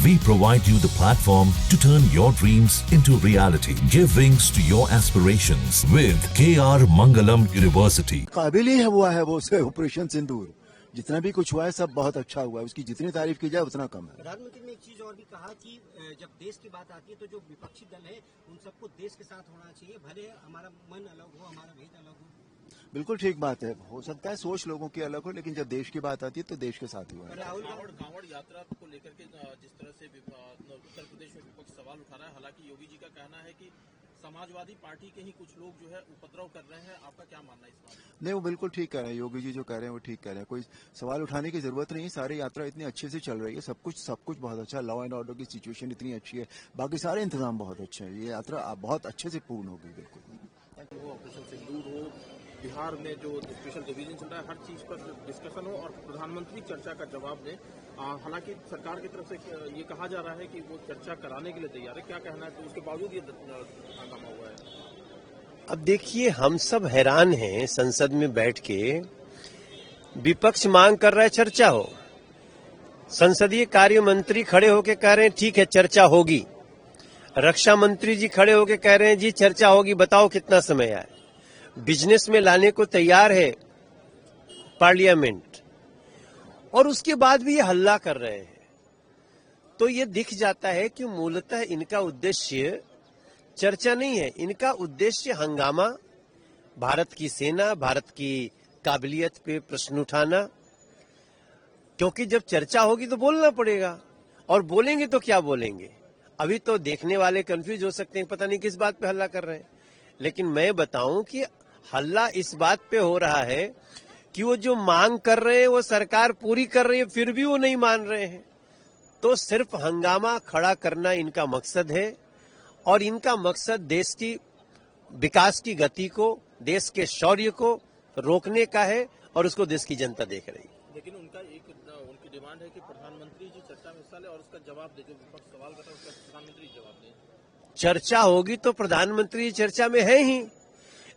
We provide you the platform to turn your dreams into reality. Give wings to your aspirations with KR Mangalam University. काबिल ही है वो से operation सिंदूर। जितना भी कुछ हुआ है सब बहुत अच्छा हुआ है, उसकी जितनी तारीफ की जाए उतना कम है। प्रधानमंत्री ने एक चीज और भी कहा कि जब देश की बात आती है तो जो विपक्षी दल है उन सबको देश के साथ होना चाहिए, भले हमारा मन अलग हो, हमारा भेद अलग हो। बिल्कुल ठीक बात है, हो सकता है सोच लोगों की अलग हो, लेकिन जब देश की बात आती है तो देश के साथ ही हुआ। राहुल कांवड़ यात्रा को लेकर के जिस तरह से उत्तर प्रदेश में विपक्ष सवाल उठा रहा है, हालांकि योगी जी का कहना है कि समाजवादी पार्टी के ही कुछ लोग जो है उपद्रव कर रहे हैं। आपका क्या मानना है इस बात में? नहीं, वो बिल्कुल ठीक कह रहे हैं, योगी जी जो कह रहे हैं वो ठीक कह रहे हैं, कोई सवाल उठाने की जरूरत नहीं। सारी यात्रा इतनी अच्छे से चल रही है, सब कुछ बहुत अच्छा, लॉ एंड ऑर्डर की सिचुएशन इतनी अच्छी है, बाकी सारे इंतजाम बहुत अच्छे हैं, ये यात्रा बहुत अच्छे से पूर्ण होगी। बिल्कुल वो ऑपरेशन सिंदूर हो, बिहार में जो स्पेशल डिवीजन चल रहा है, हर चीज पर डिस्कशन हो और प्रधानमंत्री चर्चा का जवाब दें। हालांकि सरकार की तरफ से ये कहा जा रहा है कि वो चर्चा कराने के लिए तैयार है, क्या कहना है? तो उसके बावजूद ये हंगामा हुआ है। अब देखिए, हम सब हैरान हैं, संसद में बैठ के विपक्ष मांग कर रहा है चर्चा हो, संसदीय कार्य मंत्री खड़े होकर कह रहे हैं ठीक है चर्चा होगी, रक्षा मंत्री जी खड़े होकर कह रहे हैं जी चर्चा होगी, बताओ कितना समय आए, बिजनेस में लाने को तैयार है पार्लियामेंट, और उसके बाद भी ये हल्ला कर रहे हैं। तो ये दिख जाता है कि मूलतः इनका उद्देश्य चर्चा नहीं है, इनका उद्देश्य हंगामा, भारत की सेना, भारत की काबिलियत पे प्रश्न उठाना, क्योंकि जब चर्चा होगी तो बोलना पड़ेगा, और बोलेंगे तो क्या बोलेंगे। अभी तो देखने वाले कंफ्यूज हो सकते हैं, पता नहीं किस बात पे हल्ला कर रहे हैं, लेकिन मैं बताऊं कि हल्ला इस बात पे हो रहा है कि वो जो मांग कर रहे हैं वो सरकार पूरी कर रही है, फिर भी वो नहीं मान रहे हैं। तो सिर्फ हंगामा खड़ा करना इनका मकसद है, और इनका मकसद देश की विकास की गति को, देश के शौर्य को रोकने का है, और उसको देश की जनता देख रही है। लेकिन उनकी डिमांड है कि प्रधानमंत्री जी चर्चा में हिस्सा ले और उसका जवाब दे, जो विपक्ष सवाल कर रहा है उसका प्रधानमंत्री जवाब दे। चर्चा होगी तो प्रधानमंत्री चर्चा में है ही,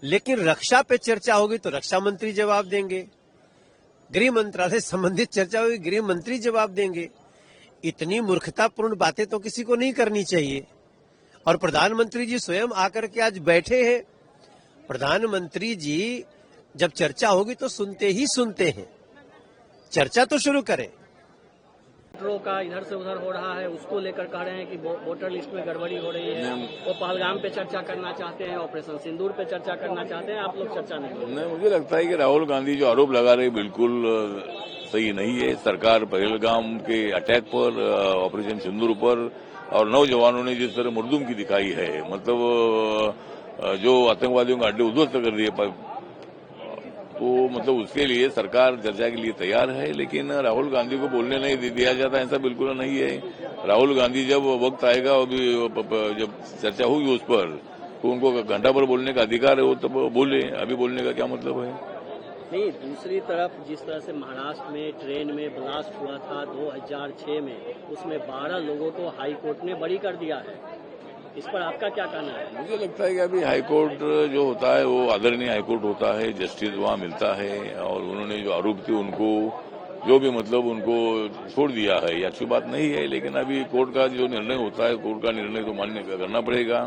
लेकिन रक्षा पे चर्चा होगी तो रक्षा मंत्री जवाब देंगे, गृह मंत्रालय संबंधित चर्चा होगी गृह मंत्री जवाब देंगे। इतनी मूर्खतापूर्ण बातें तो किसी को नहीं करनी चाहिए। और प्रधानमंत्री जी स्वयं आकर के आज बैठे हैं। प्रधानमंत्री जी जब चर्चा होगी तो सुनते ही सुनते हैं, चर्चा तो शुरू करें। वोटरों का इधर से उधर हो रहा है, उसको लेकर कह रहे हैं कि वोटर लिस्ट में गड़बड़ी हो रही है, वो पहलगाम पे चर्चा करना चाहते हैं, ऑपरेशन सिंदूर पे चर्चा करना चाहते हैं, आप लोग चर्चा नहीं। मुझे लगता है कि राहुल गांधी जो आरोप लगा रहे बिल्कुल सही नहीं है। सरकार पहलगाम के अटैक पर, ऑपरेशन सिंदूर पर और नौजवानों ने जिस तरह मुर्दुम की दिखाई है, मतलब जो आतंकवादियों का अड्डे उद्ध्वस्त कर दिए, तो मतलब उसके लिए सरकार चर्चा के लिए तैयार है, लेकिन राहुल गांधी को बोलने नहीं दिया जाता, ऐसा बिल्कुल नहीं है। राहुल गांधी जब वक्त आएगा और जब चर्चा होगी उस पर, तो उनको घंटा भर बोलने का अधिकार है, वो तब बोले, अभी बोलने का क्या मतलब है। नहीं, दूसरी तरफ जिस तरह से महाराष्ट्र में ट्रेन में ब्लास्ट हुआ था 2006 में, उसमें 12 लोगों को हाई कोर्ट ने बरी कर दिया है, इस पर आपका क्या कहना है? मुझे लगता है कि अभी हाईकोर्ट जो होता है वो आदरणीय हाईकोर्ट होता है, जस्टिस वहाँ मिलता है, और उन्होंने जो आरोप थे उनको जो भी मतलब उनको छोड़ दिया है, ये अच्छी बात नहीं है। लेकिन अभी कोर्ट का जो निर्णय होता है, कोर्ट का निर्णय तो मान्य करना पड़ेगा।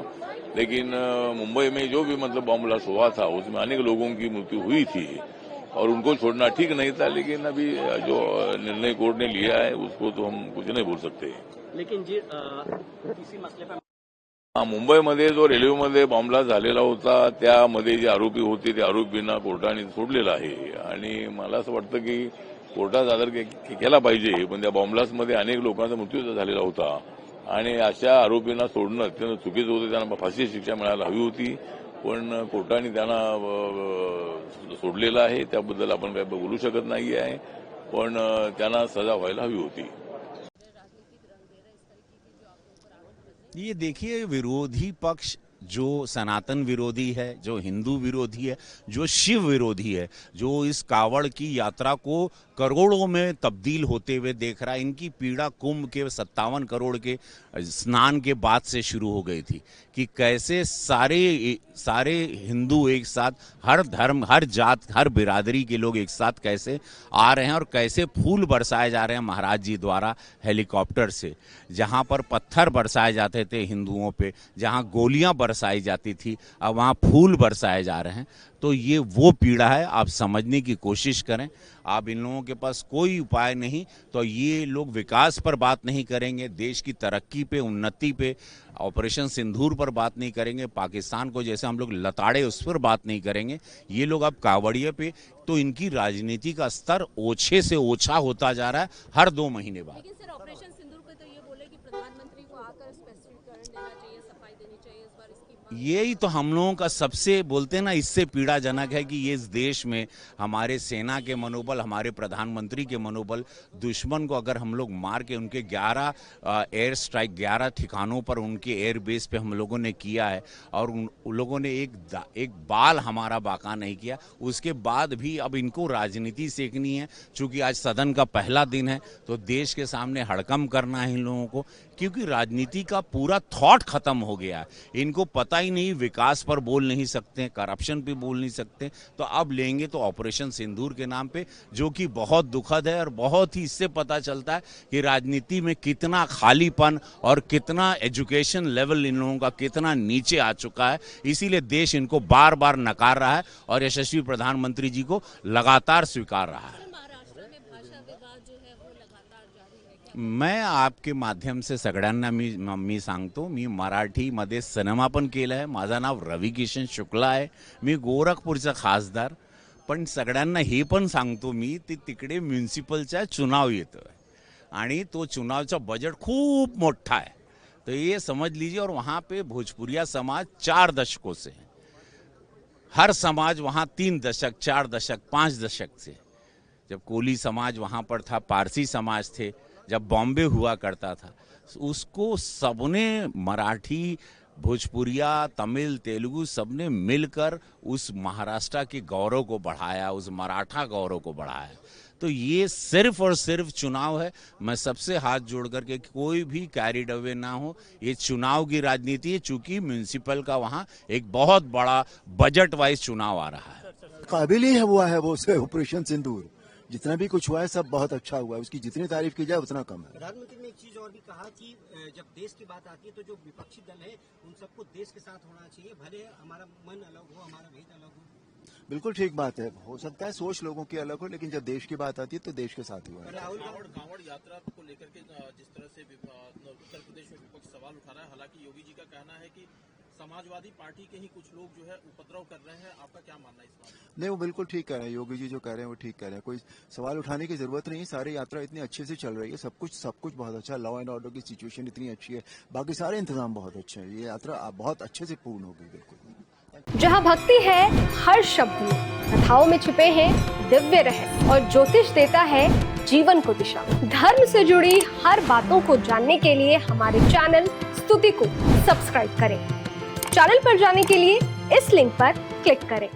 लेकिन मुंबई में जो भी मतलब बम ब्लास्ट हुआ था उसमें अनेक लोगों की मृत्यु हुई थी और उनको छोड़ना ठीक नहीं था, लेकिन अभी जो निर्णय कोर्ट ने लिया है उसको तो हम कुछ नहीं बोल सकते। लेकिन जी किसी मसले पर मुंबईमध्ये जो रेल्वेमध्ये बॉम्ब ब्लास्ट झालेला होता त्यामध्ये जे आरोपी होते ते आरोपींना कोर्टाने सोडलेलं आहे, आणि मला असं वाटतं की कोर्टात आदर केला पाहिजे, पण त्या बॉम्ब ब्लास्टमध्ये अनेक लोकांचा मृत्यू झालेला होता आणि अशा आरोपींना सोडणं अत्यंत चुकीचं होतं। त्यांना फाशीची शिक्षा मिळायला हवी होती, पण कोर्टाने त्यांना सोडलेलं आहे, त्याबद्दल आपण काही बोलू शकत नाही आहे, पण त्यांना सजा व्हायला हवी होती। ये देखिए, विरोधी पक्ष जो सनातन विरोधी है, जो हिंदू विरोधी है, जो शिव विरोधी है, जो इस कावड़ की यात्रा को करोड़ों में तब्दील होते हुए देख रहा है, इनकी पीड़ा कुंभ के 57 करोड़ के स्नान के बाद से शुरू हो गई थी कि कैसे सारे हिंदू एक साथ, हर धर्म, हर जात, हर बिरादरी के लोग एक साथ कैसे आ रहे हैं और कैसे फूल बरसाए जा रहे हैं महाराज जी द्वारा हेलीकॉप्टर से। जहां पर पत्थर बरसाए जाते थे हिंदुओं पे, जहां गोलियां बरसाई जाती थी, अब वहां फूल बरसाए जा रहे हैं। तो ये वो पीड़ा है, आप समझने की कोशिश करें। आप इन लोगों के पास कोई उपाय नहीं तो ये लोग विकास पर बात नहीं करेंगे, देश की तरक्की पे, उन्नति पे, ऑपरेशन सिंदूर पर बात नहीं करेंगे, पाकिस्तान को जैसे हम लोग लताड़े उस पर बात नहीं करेंगे। ये लोग अब कावड़िए पे, तो इनकी राजनीति का स्तर ओछे से ओछा होता जा रहा है हर 2 महीने बाद। लेकिन सर, ऑपरेशन सिंदूर पे तो ये बोले कि प्रधानमंत्री को आकर स्पष्टीकरण देना चाहिए, सफाई देनी चाहिए इस बार इसकी। यही तो हम लोगों का सबसे, बोलते हैं ना, इससे पीड़ाजनक है कि ये इस देश में हमारे सेना के मनोबल, हमारे प्रधानमंत्री के मनोबल, दुश्मन को अगर हम लोग मार के उनके 11 एयर स्ट्राइक 11 ठिकानों पर उनके एयर बेस पे हम लोगों ने किया है और उन लोगों ने एक बाल हमारा बाका नहीं किया। उसके बाद भी अब इनको राजनीति सीखनी है। चूंकि आज सदन का पहला दिन है तो देश के सामने हड़कंप करना है इन लोगों को, क्योंकि राजनीति का पूरा थॉट खत्म हो गया है। इनको पता ही नहीं, विकास पर बोल नहीं सकते, करप्शन पे बोल नहीं सकते, तो अब लेंगे तो ऑपरेशन सिंदूर के नाम पे, जो कि बहुत दुखद है और बहुत ही इससे पता चलता है कि राजनीति में कितना खालीपन और कितना एजुकेशन लेवल इन लोगों का कितना नीचे आ चुका है। इसीलिए देश इनको बार बार नकार रहा है और यशस्वी प्रधानमंत्री जी को लगातार स्वीकार रहा है। मैं आपके माध्यम से सगळ्यांना मी सांगतो, मी मराठीमध्ये सिनेमा पण केला आहे। माझं नाव रवी किशन शुक्ला आहे, मी गोरखपूरचा खासदार। पण सगळ्यांना हे पण सांगतो मी, तिकडे म्युनिसिपलचा चुनाव येतोय आणि तो चुनावचा बजेट खूप मोठा है, तो ये समझ लीजिए। और वहाँ पे भोजपुरिया समाज 4 दशकों से, हर समाज वहाँ 3 दशक, 4 दशक, 5 दशक से, जब कोली समाज वहाँ पर था, पारसी समाज थे, जब बॉम्बे हुआ करता था, उसको सबने, मराठी, भोजपुरिया, तमिल, तेलुगु, सबने मिलकर उस महाराष्ट्र के गौरव को बढ़ाया, उस मराठा गौरव को बढ़ाया। तो ये सिर्फ और सिर्फ चुनाव है। मैं सबसे हाथ जोड़ करके कोई भी कैरिड अवे ना हो, ये चुनाव की राजनीति है। चूंकि म्यूनिसिपल का वहाँ एक बहुत बड़ा बजट वाइज चुनाव आ रहा है। काबिल ही हुआ है वो ऑपरेशन सिंदूर, जितना भी कुछ हुआ है सब बहुत अच्छा हुआ है, उसकी जितनी तारीफ की जाए उतना कम है। प्रधानमंत्री ने एक चीज और भी कहा कि जब देश की बात आती है तो जो विपक्षी दल है उन सबको देश के साथ होना चाहिए, भले हमारा मन अलग हो, हमारा भेद अलग हो। बिल्कुल ठीक बात है, हो सकता है सोच लोगों की अलग हो, लेकिन जब देश की बात आती है तो देश के साथ हुआ है। कांवड़ यात्रा को लेकर के जिस तरह से उत्तर प्रदेश में विपक्ष सवाल उठा रहा है, हालांकि योगी जी का कहना है कि समाजवादी पार्टी के ही कुछ लोग जो है उपद्रव कर रहे हैं। आपका क्या मानना है इस बात में? नहीं, वो बिल्कुल ठीक कह रहे हैं, योगी जी जो कह रहे हैं वो ठीक कह रहे हैं, कोई सवाल उठाने की जरूरत नहीं। सारी यात्रा इतनी अच्छे से चल रही है, सब कुछ बहुत अच्छा, लॉ एंड ऑर्डर की सिचुएशन इतनी अच्छी है, बाकी सारे इंतजाम बहुत अच्छे हैं। ये यात्रा बहुत अच्छे से पूर्ण होगी। बिल्कुल, जहाँ भक्ति है हर शब्द में, कथाओं में छिपे हैं दिव्य रहस्य और ज्योतिष देता है जीवन को दिशा। धर्म से जुड़ी हर बातों को जानने के लिए हमारे चैनल स्तुति को सब्सक्राइब करें। चैनल पर जाने के लिए इस लिंक पर क्लिक करें।